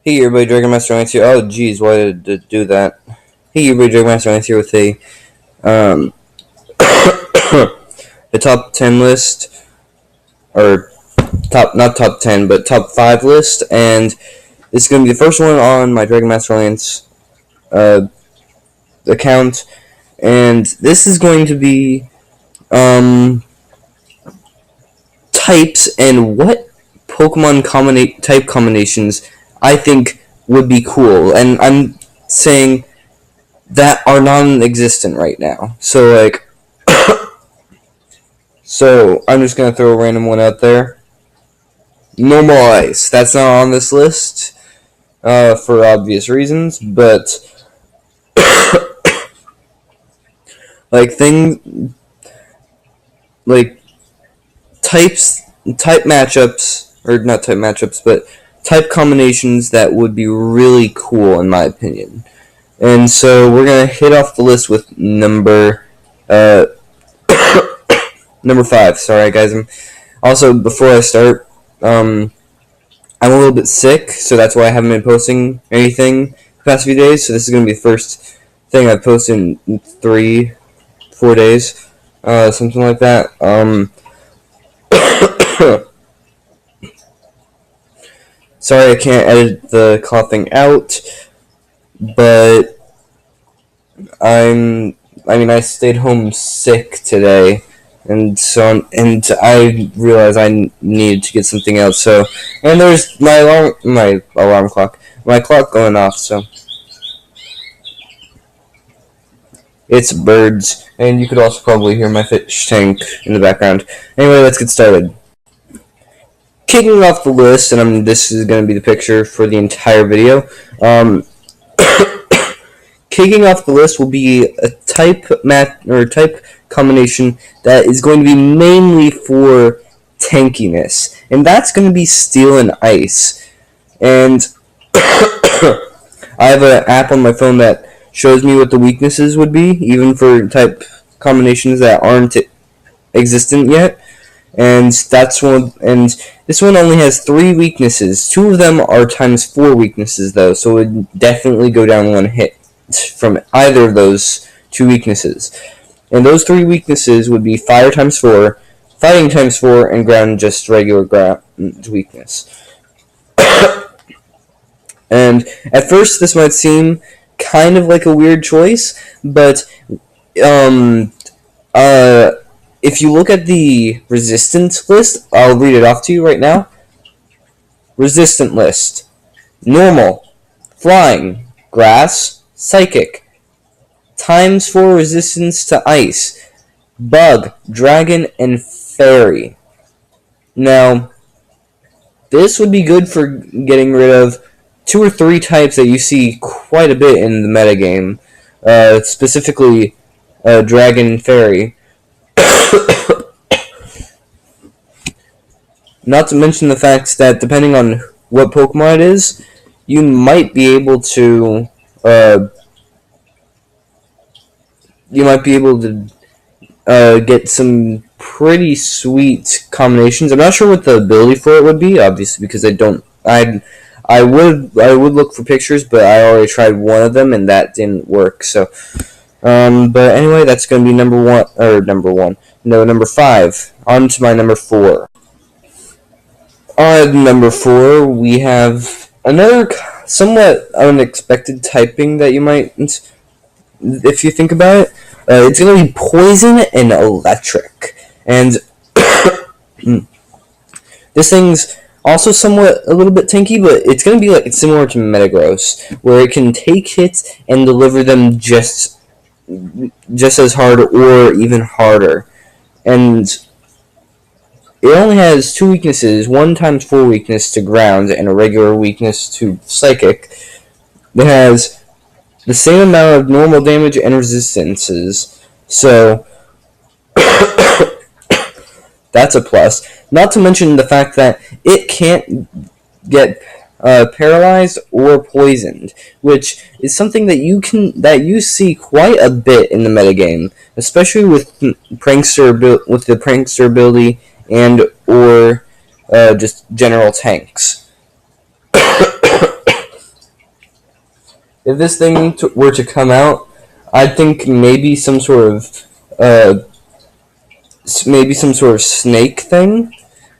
Hey everybody, Dragon Master Lance here. Oh geez, why did it do that? Hey everybody, Dragon Master Lance here with a um the top 10 list, or not top 10, but top 5 list, and this is gonna be the first one on my Dragon Master Lance account, and this is going to be types and what Pokemon type combinations I think would be cool, and I'm saying that are non-existent right now. So I'm just gonna throw a random one out there. Normal Ice. That's not on this list for obvious reasons, but like things like type matchups, or not type matchups, but type combinations that would be really cool in my opinion. And so we're gonna hit off the list with number number 5. Sorry guys. Also, before I start, I'm a little bit sick, so that's why I haven't been posting anything the past few days. So this is gonna be the first thing I've posted in 3-4 days, something like that. Sorry I can't edit the coughing out, but I stayed home sick today, and I realized I needed to get something else. So, and there's my alarm clock, my clock going off. So it's birds, and you could also probably hear my fish tank in the background. Anyway, let's get started. Kicking off the list, and this is going to be the picture for the entire video. Kicking off the list will be a type combination that is going to be mainly for tankiness, and that's going to be Steel and Ice. And I have an app on my phone that shows me what the weaknesses would be, even for type combinations that aren't existent yet. And that's one. And this one only has 3 weaknesses. 2 of them are ×4 weaknesses, though, so it would definitely go down one hit from either of those 2 weaknesses. And those 3 weaknesses would be Fire ×4, Fighting ×4, and Ground just regular ground weakness. And at first this might seem kind of like a weird choice, but if you look at the resistance list, I'll read it off to you right now. Resistant list: Normal, Flying, Grass, Psychic. ×4 resistance to Ice: Bug, Dragon, and Fairy. Now, this would be good for getting rid of 2 or 3 types that you see quite a bit in the metagame, specifically Dragon and Fairy. Not to mention the fact that depending on what Pokemon it is, you might be able to get some pretty sweet combinations. I'm not sure what the ability for it would be, obviously, because I would look for pictures, but I already tried one of them and that didn't work. So, but anyway, that's going to be number 5. On to my number 4. On number 4, we have another somewhat unexpected typing that you might, if you think about it. It's going to be Poison and Electric. And this thing's also somewhat a little bit tanky, but it's going to be it's similar to Metagross, where it can take hits and deliver them just as hard or even harder. And it only has 2 weaknesses: 1 ×4 weakness to Ground and a regular weakness to Psychic. It has the same amount of normal damage and resistances, so that's a plus. Not to mention the fact that it can't get paralyzed or poisoned, which is something that you see quite a bit in the metagame, especially with the Prankster ability and or just general tanks. if this thing were to come out, I think maybe maybe some sort of snake thing,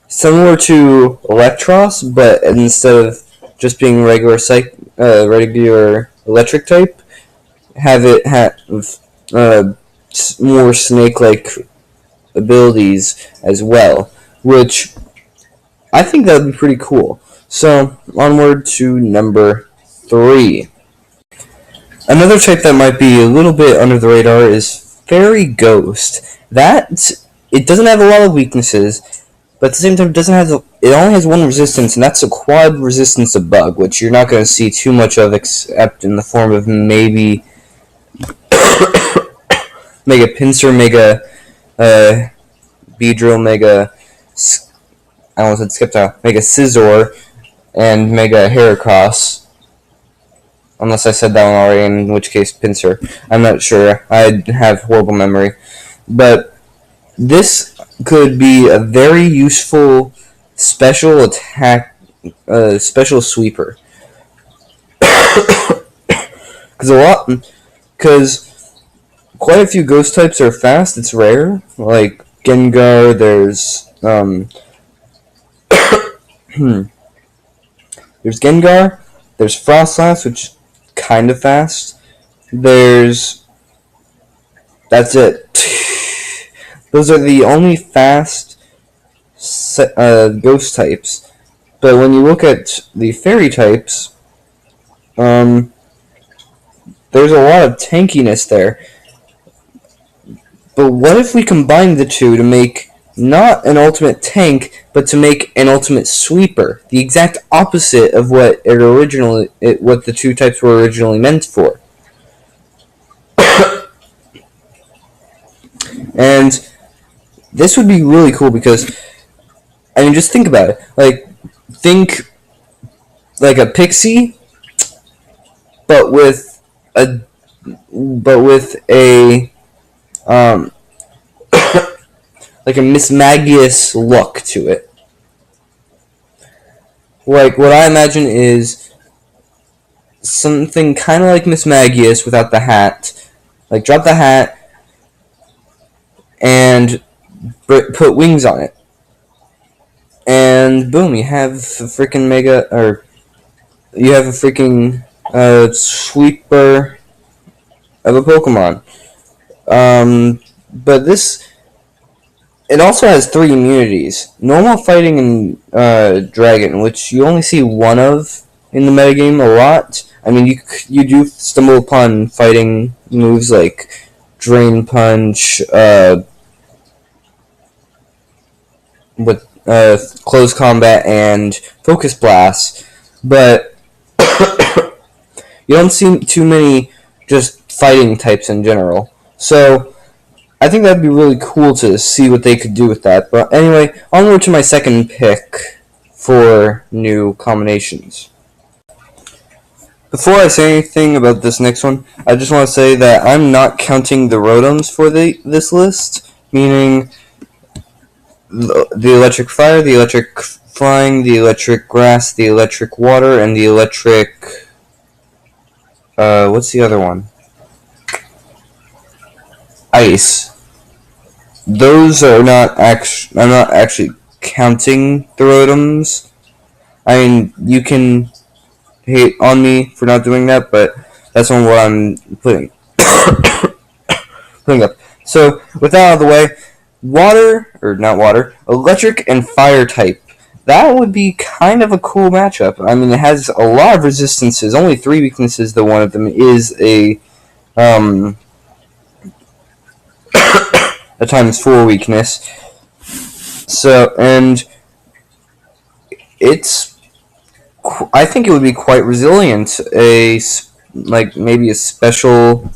similar to Electros, but instead of just being regular electric type, have it have uh, more snake-like abilities as well, which I think that would be pretty cool. So, onward to number 3. Another type that might be a little bit under the radar is Fairy Ghost. It doesn't have a lot of weaknesses, but at the same time, it only has one resistance, and that's a quad resistance to bug, which you're not going to see too much of except in the form of maybe Mega Pinsir, Mega Beedrill, I almost said Skiptile, Mega Scizor, and Mega Heracross. Unless I said that one already, in which case Pinsir. I'm not sure. I have horrible memory. But this could be a very useful special attack, special sweeper. Because quite a few ghost types are fast. It's rare. Like Gengar, there's Gengar, there's Frostlass, which kind of fast. That's it. Those are the only fast ghost types. But when you look at the fairy types, there's a lot of tankiness there. But what if we combine the two to make not an ultimate tank, but to make an ultimate sweeper? The exact opposite of what the two types were originally meant for. And this would be really cool because, I mean, just think about it. Think like a pixie, but with a like a Mismagius look to it. Like, what I imagine is something kind of like Mismagius without the hat. Like, drop the hat and put wings on it. And boom, you have a freaking sweeper of a Pokemon. But it also has 3 immunities. Normal, Fighting, and Dragon, which you only see one of in the metagame a lot. I mean, you do stumble upon fighting moves like Drain Punch, with Close Combat, and Focus Blast, but you don't see too many just fighting types in general. So I think that'd be really cool to see what they could do with that. But anyway, onward to my second pick for new combinations. Before I say anything about this next one, I just want to say that I'm not counting the Rotoms for this list, meaning the electric fire, the electric flying, the electric grass, the electric water, and the electric... what's the other one? Ice. Those are not actually... I'm not actually counting the Rotoms. I mean, you can hate on me for not doing that, but that's on what I'm putting up. So, with that out of the way, electric and fire type. That would be kind of a cool matchup. I mean, it has a lot of resistances, only 3 weaknesses, though one of them is a times 4 weakness. So, and I think it would be quite resilient. Maybe a special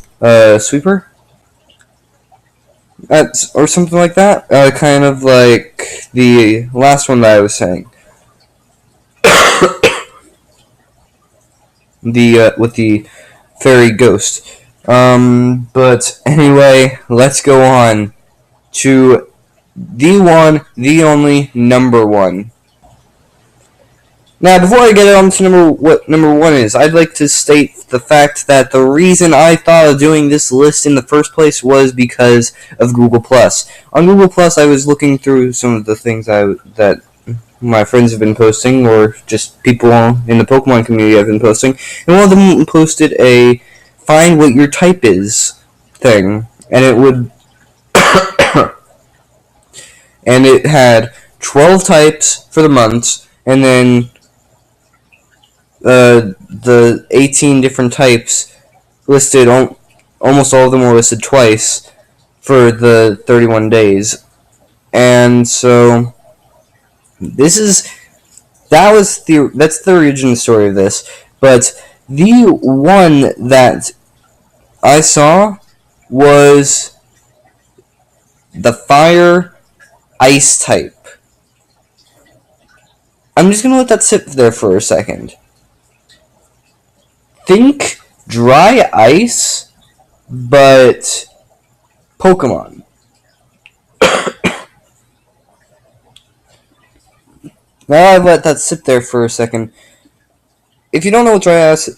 sweeper? Or something like that. Kind of like the last one that I was saying. With the fairy ghost. But anyway, let's go on to the one, the only, number 1. Now, before I get on to what number 1 is, I'd like to state the fact that the reason I thought of doing this list in the first place was because of Google+. On Google+, I was looking through some of the things that my friends have been posting, or just people in the Pokemon community have been posting, and one of them posted a find what your type is thing, and it would and it had 12 types for the months, and then the 18 different types listed, almost all of them were listed twice for the 31 days. And so that's the origin story of this. But the one that I saw was the fire ice type. I'm just gonna let that sit there for a second. Think dry ice, but Pokemon. Now I've let that sit there for a second. If you don't know what dry ice,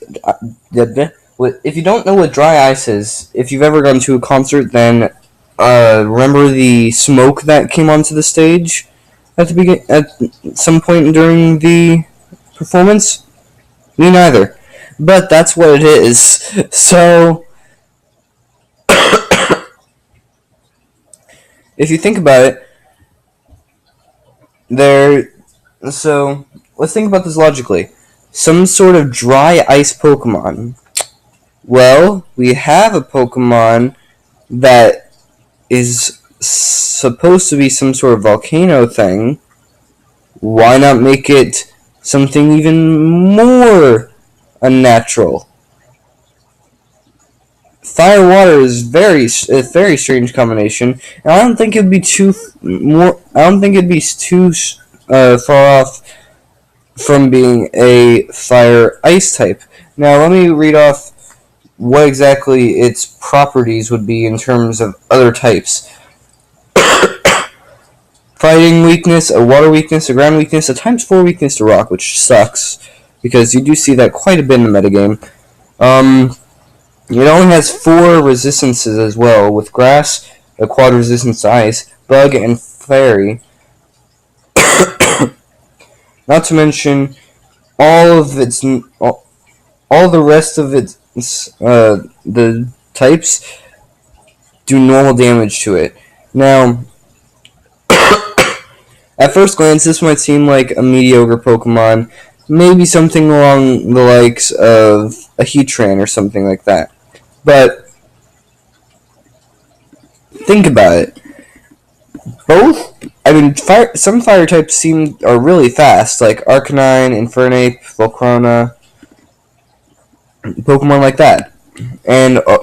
if you don't know what dry ice is, if you've ever gone to a concert, then remember the smoke that came onto the stage at some point during the performance? Me neither. But that's what it is. So, if you think about it, so let's think about this logically. Some sort of dry ice Pokemon. Well, we have a Pokemon that is supposed to be some sort of volcano thing. Why not make it something even more unnatural? Fire water is a very strange combination, and I don't think it'd be too far off from being a fire ice type. Now let me read off what exactly its properties would be in terms of other types. Fighting weakness, a water weakness, a ground weakness, a ×4 weakness to rock, which sucks because you do see that quite a bit in the metagame. It only has 4 resistances as well, with grass, a quad resistance to ice, bug, and fairy. Not to mention all the rest of its the types do normal damage to it. Now, at first glance, this might seem like a mediocre Pokemon, maybe something along the likes of a Heatran or something like that. But think about it. Some fire types are really fast, like Arcanine, Infernape, Volcarona, Pokemon like that, and a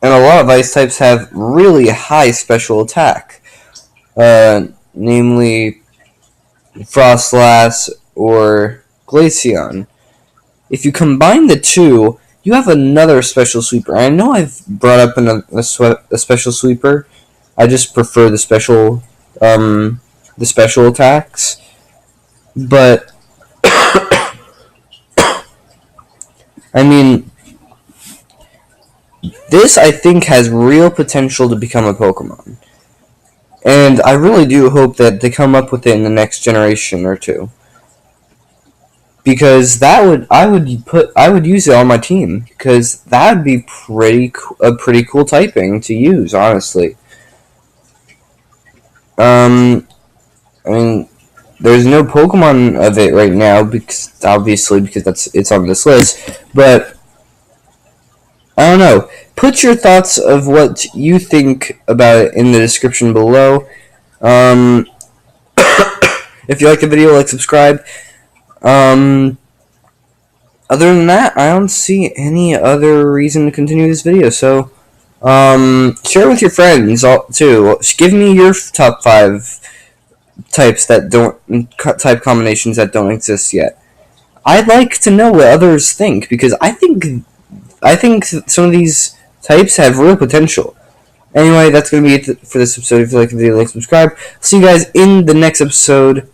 lot of ice types have really high special attack, namely Frostlass or Glaceon. If you combine the two, you have another special sweeper. I know I've brought up a special sweeper. I just prefer the special attacks. But I mean, this I think has real potential to become a Pokemon, and I really do hope that they come up with it in the next generation or two. Because I would use it on my team, because that would be a pretty cool typing to use, honestly. I mean, there's no Pokemon of it right now, because it's on this list, but I don't know. Put your thoughts of what you think about it in the description below. If you like the video, subscribe. Other than that, I don't see any other reason to continue this video, so, share it with your friends, too. Give me your top 5 type combinations that don't exist yet. I'd like to know what others think, because I think some of these types have real potential. Anyway, that's going to be it for this episode. If you like the video, subscribe. See you guys in the next episode.